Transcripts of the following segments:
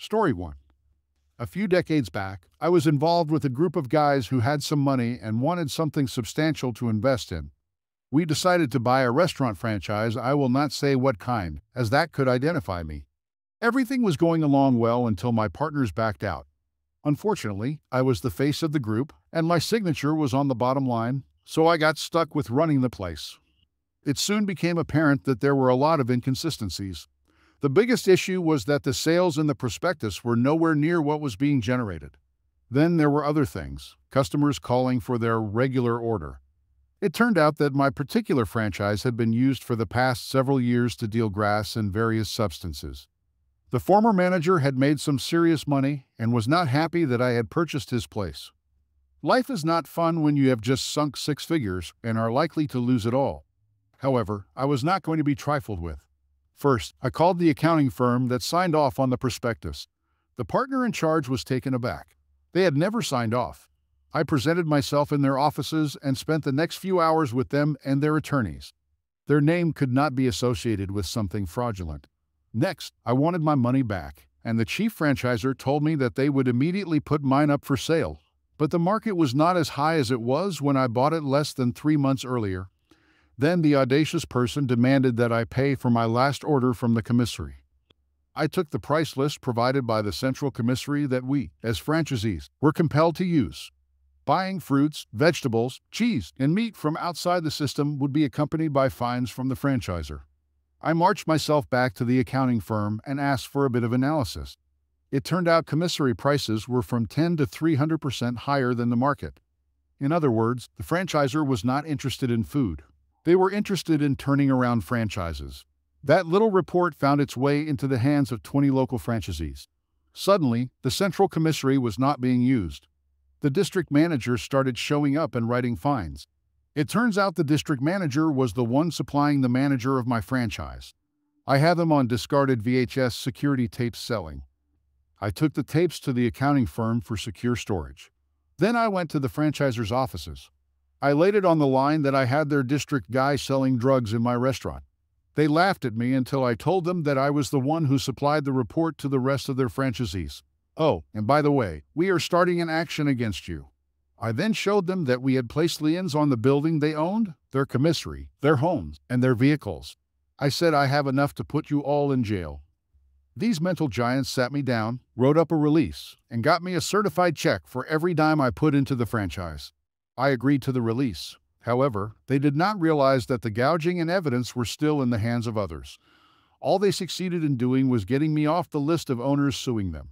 Story 1. A few decades back, I was involved with a group of guys who had some money and wanted something substantial to invest in. We decided to buy a restaurant franchise. I will not say what kind, as that could identify me. Everything was going along well until my partners backed out. Unfortunately, I was the face of the group, and my signature was on the bottom line, so I got stuck with running the place. It soon became apparent that there were a lot of inconsistencies. The biggest issue was that the sales in the prospectus were nowhere near what was being generated. Then there were other things, customers calling for their regular order. It turned out that my particular franchise had been used for the past several years to deal grass and various substances. The former manager had made some serious money and was not happy that I had purchased his place. Life is not fun when you have just sunk six figures and are likely to lose it all. However, I was not going to be trifled with. First, I called the accounting firm that signed off on the prospectus. The partner in charge was taken aback. They had never signed off. I presented myself in their offices and spent the next few hours with them and their attorneys. Their name could not be associated with something fraudulent. Next, I wanted my money back, and the chief franchisor told me that they would immediately put mine up for sale. But the market was not as high as it was when I bought it less than 3 months earlier. Then the audacious person demanded that I pay for my last order from the commissary. I took the price list provided by the central commissary that we, as franchisees, were compelled to use. Buying fruits, vegetables, cheese, and meat from outside the system would be accompanied by fines from the franchisor. I marched myself back to the accounting firm and asked for a bit of analysis. It turned out commissary prices were from 10 to 300% higher than the market. In other words, the franchisor was not interested in food. They were interested in turning around franchises. That little report found its way into the hands of 20 local franchisees. Suddenly, the central commissary was not being used. The district manager started showing up and writing fines. It turns out the district manager was the one supplying the manager of my franchise. I had them on discarded VHS security tapes selling. I took the tapes to the accounting firm for secure storage. Then I went to the franchisor's offices. I laid it on the line that I had their district guy selling drugs in my restaurant. They laughed at me until I told them that I was the one who supplied the report to the rest of their franchisees. Oh, and by the way, we are starting an action against you. I then showed them that we had placed liens on the building they owned, their commissary, their homes, and their vehicles. I said I have enough to put you all in jail. These mental giants sat me down, wrote up a release, and got me a certified check for every dime I put into the franchise. I agreed to the release. However, they did not realize that the gouging and evidence were still in the hands of others. All they succeeded in doing was getting me off the list of owners suing them.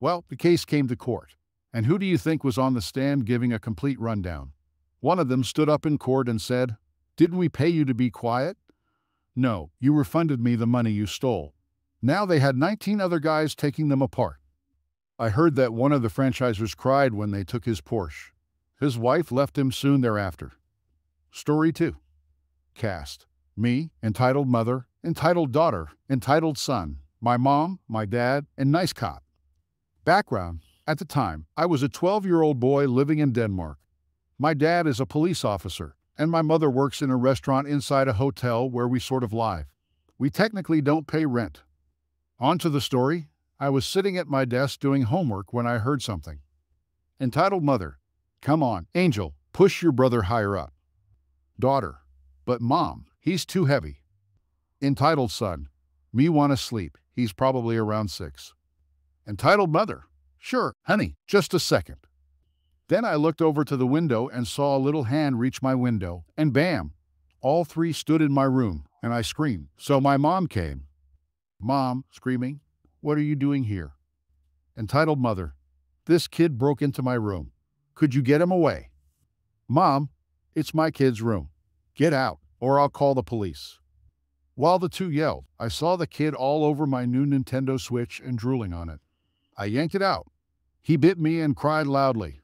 Well, the case came to court. And who do you think was on the stand giving a complete rundown? One of them stood up in court and said, "Didn't we pay you to be quiet? No, you refunded me the money you stole." Now they had 19 other guys taking them apart. I heard that one of the franchisors cried when they took his Porsche. His wife left him soon thereafter. Story 2. Cast: me, entitled mother, entitled daughter, entitled son, my mom, my dad, and nice cop. Background: at the time, I was a 12-year-old boy living in Denmark. My dad is a police officer, and my mother works in a restaurant inside a hotel where we sort of live. We technically don't pay rent. On to the story. I was sitting at my desk doing homework when I heard something. Entitled mother: "Come on, Angel, push your brother higher up." Daughter: "But mom, he's too heavy." Entitled son: "Me wanna sleep, he's probably around 6. Entitled mother: "Sure, honey, just a second." Then I looked over to the window and saw a little hand reach my window, and bam! All three stood in my room, and I screamed. So my mom came. Mom, screaming, "What are you doing here?" Entitled mother: "This kid broke into my room. Could you get him away?" Mom: "It's my kid's room. Get out, or I'll call the police." While the two yelled, I saw the kid all over my new Nintendo Switch and drooling on it. I yanked it out. He bit me and cried loudly.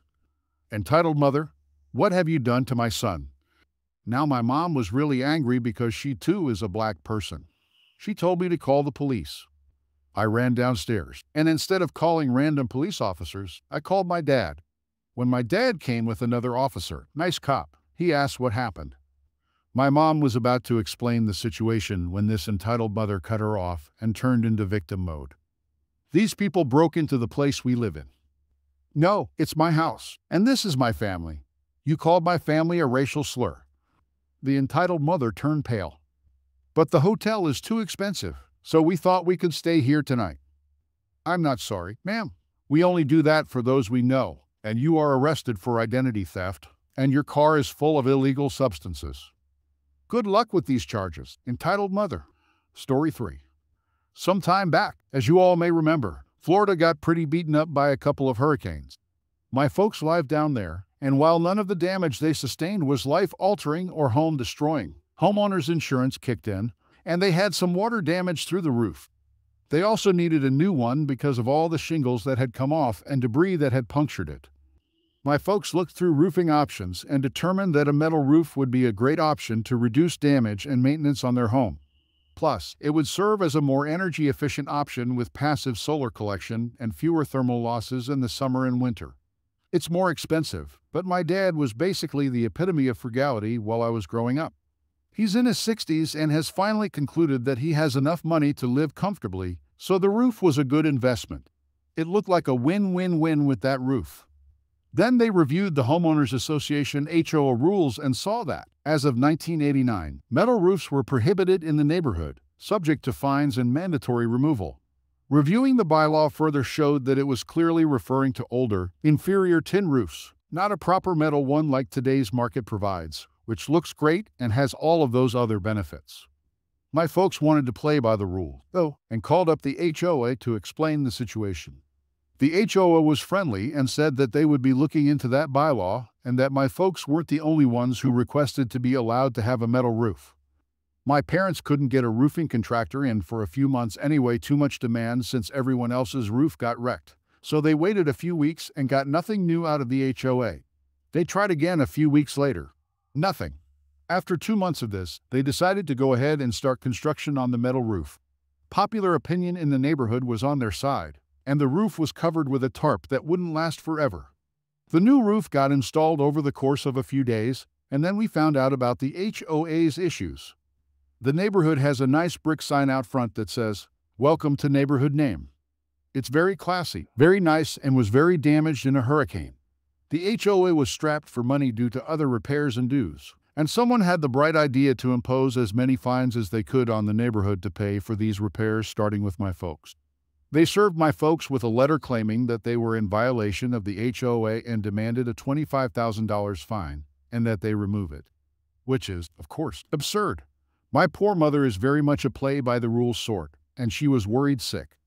Entitled mother: "What have you done to my son?" Now my mom was really angry because she too is a black person. She told me to call the police. I ran downstairs, and instead of calling random police officers, I called my dad. When my dad came with another officer, nice cop, he asked what happened. My mom was about to explain the situation when this entitled mother cut her off and turned into victim mode. These people broke into the place we live in. No, it's my house, and this is my family. You called my family a racial slur. The entitled mother turned pale. But the hotel is too expensive, so we thought we could stay here tonight. I'm not sorry, ma'am. We only do that for those we know, and you are arrested for identity theft, and your car is full of illegal substances. Good luck with these charges, entitled mother. Story 3. Some time back, as you all may remember, Florida got pretty beaten up by a couple of hurricanes. My folks live down there, and while none of the damage they sustained was life-altering or home-destroying, homeowners insurance kicked in, and they had some water damage through the roof. They also needed a new one because of all the shingles that had come off and debris that had punctured it. My folks looked through roofing options and determined that a metal roof would be a great option to reduce damage and maintenance on their home. Plus, it would serve as a more energy-efficient option with passive solar collection and fewer thermal losses in the summer and winter. It's more expensive, but my dad was basically the epitome of frugality while I was growing up. He's in his 60s and has finally concluded that he has enough money to live comfortably, so the roof was a good investment. It looked like a win-win-win with that roof. Then they reviewed the Homeowners Association HOA rules and saw that, as of 1989, metal roofs were prohibited in the neighborhood, subject to fines and mandatory removal. Reviewing the bylaw further showed that it was clearly referring to older, inferior tin roofs, not a proper metal one like today's market provides, which looks great and has all of those other benefits. My folks wanted to play by the rule, though, and called up the HOA to explain the situation. The HOA was friendly and said that they would be looking into that bylaw and that my folks weren't the only ones who requested to be allowed to have a metal roof. My parents couldn't get a roofing contractor in for a few months anyway, too much demand since everyone else's roof got wrecked. So they waited a few weeks and got nothing new out of the HOA. They tried again a few weeks later. Nothing. After 2 months of this, they decided to go ahead and start construction on the metal roof. Popular opinion in the neighborhood was on their side, and the roof was covered with a tarp that wouldn't last forever. The new roof got installed over the course of a few days, and then we found out about the HOA's issues. The neighborhood has a nice brick sign out front that says, "Welcome to neighborhood name." It's very classy, very nice, and was very damaged in a hurricane. The HOA was strapped for money due to other repairs and dues, and someone had the bright idea to impose as many fines as they could on the neighborhood to pay for these repairs, starting with my folks. They served my folks with a letter claiming that they were in violation of the HOA and demanded a $25,000 fine, and that they remove it. Which is, of course, absurd. My poor mother is very much a play-by-the-rules sort, and she was worried sick.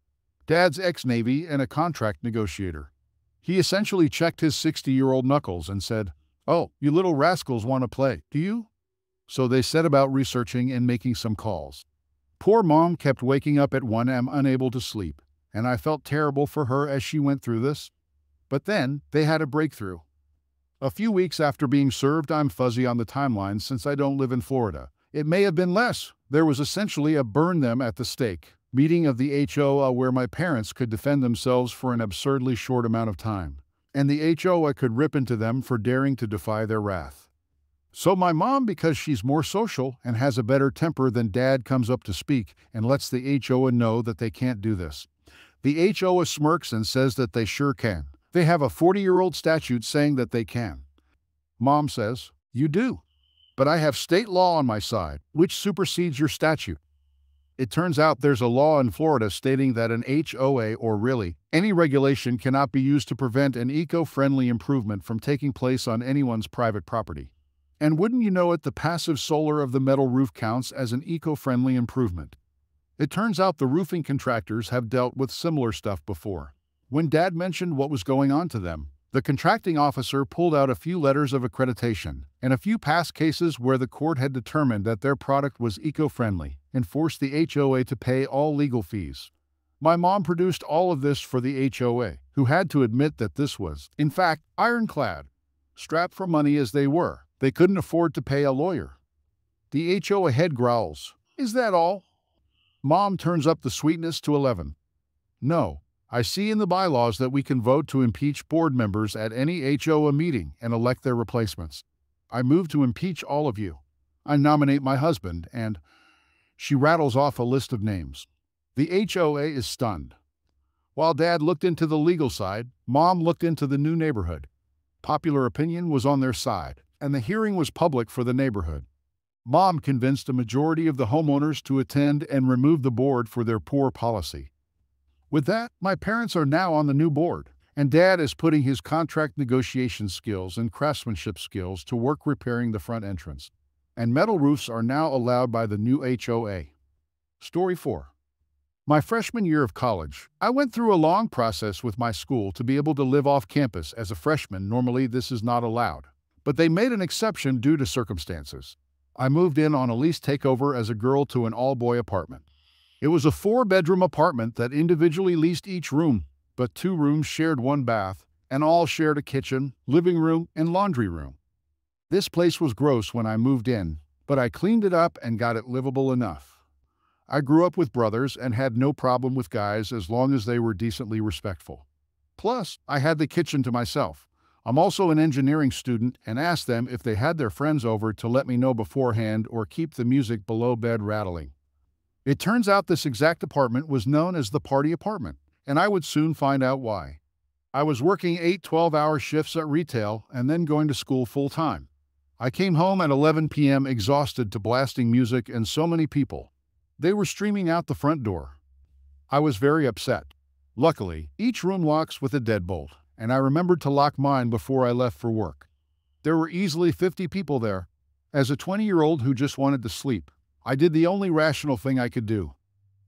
Dad's ex-Navy and a contract negotiator. He essentially checked his 60-year-old knuckles and said, "Oh, you little rascals want to play, do you?" So they set about researching and making some calls. Poor Mom kept waking up at 1 a.m. unable to sleep, and I felt terrible for her as she went through this. But then, they had a breakthrough. A few weeks after being served, I'm fuzzy on the timeline since I don't live in Florida. It may have been less. There was essentially a burn them at the stake meeting of the HOA where my parents could defend themselves for an absurdly short amount of time, and the HOA could rip into them for daring to defy their wrath. So my mom, because she's more social and has a better temper than Dad, comes up to speak and lets the HOA know that they can't do this. The HOA smirks and says that they sure can. They have a 40-year-old statute saying that they can. Mom says, "You do. But I have state law on my side, which supersedes your statute." It turns out there's a law in Florida stating that an HOA, or really any regulation, cannot be used to prevent an eco-friendly improvement from taking place on anyone's private property. And wouldn't you know it, the passive solar of the metal roof counts as an eco-friendly improvement. It turns out the roofing contractors have dealt with similar stuff before. When Dad mentioned what was going on to them, the contracting officer pulled out a few letters of accreditation and a few past cases where the court had determined that their product was eco-friendly and forced the HOA to pay all legal fees. My mom produced all of this for the HOA, who had to admit that this was, in fact, ironclad. Strapped for money as they were, they couldn't afford to pay a lawyer. The HOA head growls, "Is that all?" Mom turns up the sweetness to 11. "No. I see in the bylaws that we can vote to impeach board members at any HOA meeting and elect their replacements. I move to impeach all of you. I nominate my husband and..." She rattles off a list of names. The HOA is stunned. While Dad looked into the legal side, Mom looked into the new neighborhood. Popular opinion was on their side, and the hearing was public for the neighborhood. Mom convinced a majority of the homeowners to attend and remove the board for their poor policy. With that, my parents are now on the new board, and Dad is putting his contract negotiation skills and craftsmanship skills to work repairing the front entrance. And metal roofs are now allowed by the new HOA. Story 4. My freshman year of college, I went through a long process with my school to be able to live off campus as a freshman. Normally, this is not allowed, but they made an exception due to circumstances. I moved in on a lease takeover as a girl to an all-boy apartment. It was a 4-bedroom apartment that individually leased each room, but 2 rooms shared 1 bath, and all shared a kitchen, living room, and laundry room. This place was gross when I moved in, but I cleaned it up and got it livable enough. I grew up with brothers and had no problem with guys as long as they were decently respectful. Plus, I had the kitchen to myself. I'm also an engineering student and asked them if they had their friends over to let me know beforehand or keep the music below bed rattling. It turns out this exact apartment was known as the party apartment, and I would soon find out why. I was working 8 12-hour shifts at retail and then going to school full-time. I came home at 11 p.m. exhausted to blasting music and so many people. They were streaming out the front door. I was very upset. Luckily, each room locks with a deadbolt, and I remembered to lock mine before I left for work. There were easily 50 people there. As a 20-year-old who just wanted to sleep, I did the only rational thing I could do.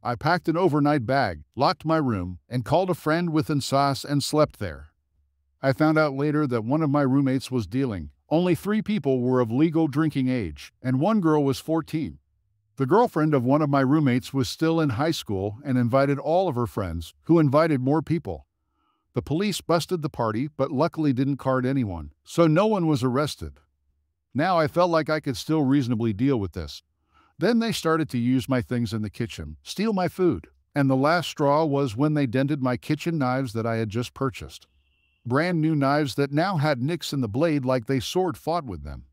I packed an overnight bag, locked my room, and called a friend within sauce and slept there. I found out later that one of my roommates was dealing. Only 3 people were of legal drinking age, and 1 girl was 14. The girlfriend of one of my roommates was still in high school and invited all of her friends, who invited more people. The police busted the party but luckily didn't card anyone, so no one was arrested. Now I felt like I could still reasonably deal with this. Then they started to use my things in the kitchen, steal my food, and the last straw was when they dented my kitchen knives that I had just purchased. Brand new knives that now had nicks in the blade like they sword fought with them.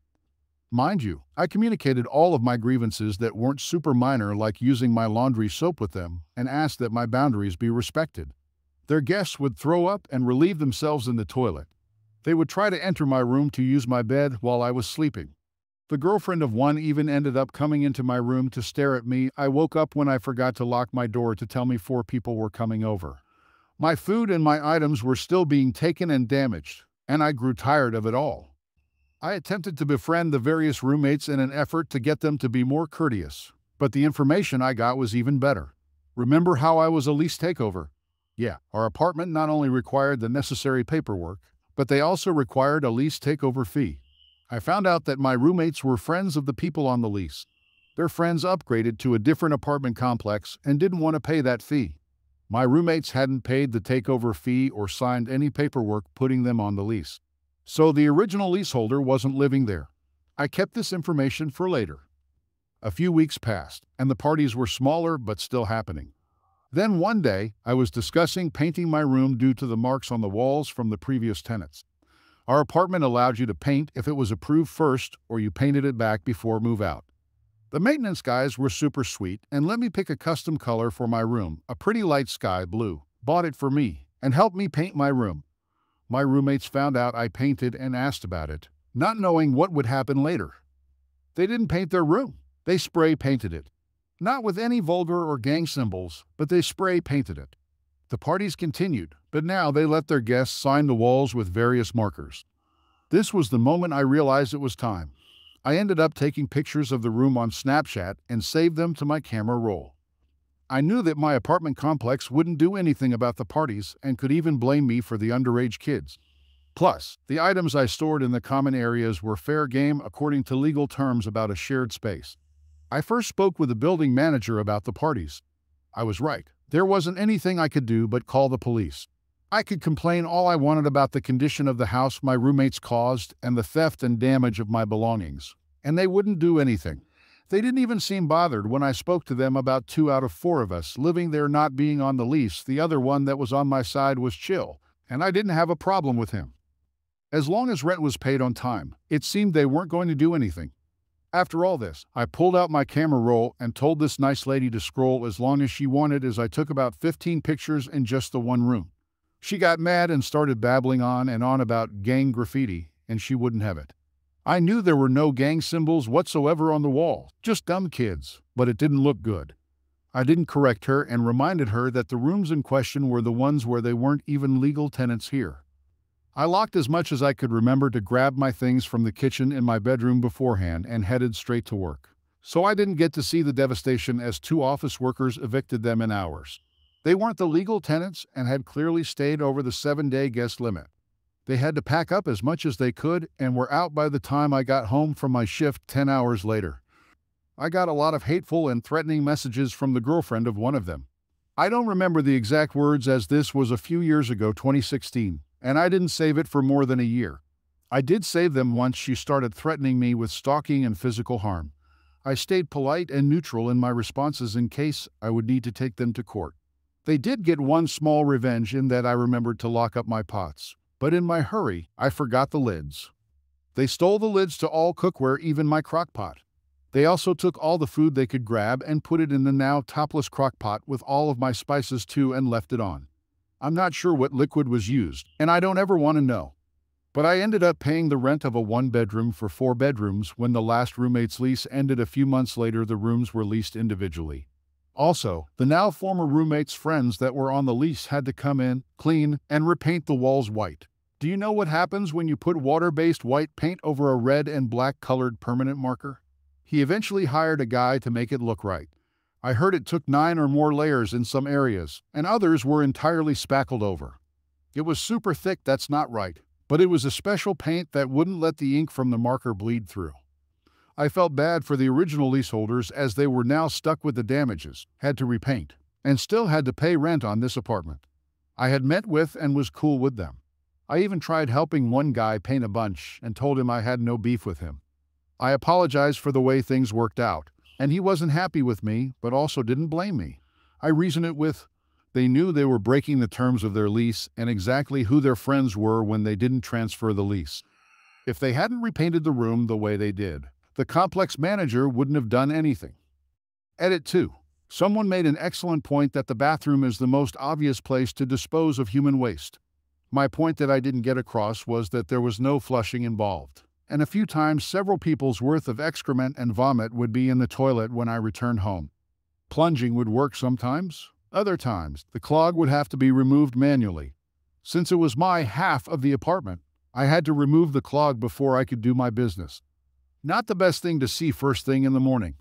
Mind you, I communicated all of my grievances that weren't super minor, like using my laundry soap with them, and asked that my boundaries be respected. Their guests would throw up and relieve themselves in the toilet. They would try to enter my room to use my bed while I was sleeping. The girlfriend of one even ended up coming into my room to stare at me. I woke up when I forgot to lock my door to tell me 4 people were coming over. My food and my items were still being taken and damaged, and I grew tired of it all. I attempted to befriend the various roommates in an effort to get them to be more courteous, but the information I got was even better. Remember how I was a lease takeover? Yeah, our apartment not only required the necessary paperwork, but they also required a lease takeover fee. I found out that my roommates were friends of the people on the lease. Their friends upgraded to a different apartment complex and didn't want to pay that fee. My roommates hadn't paid the takeover fee or signed any paperwork putting them on the lease. So the original leaseholder wasn't living there. I kept this information for later. A few weeks passed, and the parties were smaller but still happening. Then one day, I was discussing painting my room due to the marks on the walls from the previous tenants. Our apartment allowed you to paint if it was approved first or you painted it back before move out. The maintenance guys were super sweet and let me pick a custom color for my room, a pretty light sky blue, bought it for me, and helped me paint my room. My roommates found out I painted and asked about it, not knowing what would happen later. They didn't paint their room. They spray painted it. Not with any vulgar or gang symbols, but they spray painted it. The parties continued, but now they let their guests sign the walls with various markers. This was the moment I realized it was time. I ended up taking pictures of the room on Snapchat and saved them to my camera roll. I knew that my apartment complex wouldn't do anything about the parties and could even blame me for the underage kids. Plus, the items I stored in the common areas were fair game according to legal terms about a shared space. I first spoke with the building manager about the parties. I was right. There wasn't anything I could do but call the police. I could complain all I wanted about the condition of the house my roommates caused and the theft and damage of my belongings, and they wouldn't do anything. They didn't even seem bothered when I spoke to them about 2 out of 4 of us living there not being on the lease. The other one that was on my side was chill, and I didn't have a problem with him. As long as rent was paid on time, it seemed they weren't going to do anything. After all this, I pulled out my camera roll and told this nice lady to scroll as long as she wanted as I took about 15 pictures in just the one room. She got mad and started babbling on and on about gang graffiti, and she wouldn't have it. I knew there were no gang symbols whatsoever on the wall, just dumb kids, but it didn't look good. I didn't correct her and reminded her that the rooms in question were the ones where they weren't even legal tenants here. I locked as much as I could remember to grab my things from the kitchen in my bedroom beforehand and headed straight to work. So I didn't get to see the devastation as two office workers evicted them in hours. They weren't the legal tenants and had clearly stayed over the 7-day guest limit. They had to pack up as much as they could and were out by the time I got home from my shift 10 hours later. I got a lot of hateful and threatening messages from the girlfriend of one of them. I don't remember the exact words as this was a few years ago, 2016, and I didn't save it for more than a year. I did save them once she started threatening me with stalking and physical harm. I stayed polite and neutral in my responses in case I would need to take them to court. They did get one small revenge in that I remembered to lock up my pots, but in my hurry, I forgot the lids. They stole the lids to all cookware, even my crock pot. They also took all the food they could grab and put it in the now topless crock pot with all of my spices too and left it on. I'm not sure what liquid was used, and I don't ever want to know. But I ended up paying the rent of a 1-bedroom for 4 bedrooms when the last roommate's lease ended a few months later. The rooms were leased individually. Also, the now former roommate's friends that were on the lease had to come in, clean, and repaint the walls white. Do you know what happens when you put water-based white paint over a red and black colored permanent marker? He eventually hired a guy to make it look right. I heard it took 9 or more layers in some areas, and others were entirely spackled over. It was super thick, that's not right, but it was a special paint that wouldn't let the ink from the marker bleed through. I felt bad for the original leaseholders as they were now stuck with the damages, had to repaint, and still had to pay rent on this apartment. I had met with and was cool with them. I even tried helping one guy paint a bunch and told him I had no beef with him. I apologized for the way things worked out, and he wasn't happy with me, but also didn't blame me. I reasoned it with, they knew they were breaking the terms of their lease and exactly who their friends were when they didn't transfer the lease. If they hadn't repainted the room the way they did, the complex manager wouldn't have done anything. Edit 2. Someone made an excellent point that the bathroom is the most obvious place to dispose of human waste. My point that I didn't get across was that there was no flushing involved, and a few times several people's worth of excrement and vomit would be in the toilet when I returned home. Plunging would work sometimes. Other times, the clog would have to be removed manually. Since it was my half of the apartment, I had to remove the clog before I could do my business. Not the best thing to see first thing in the morning.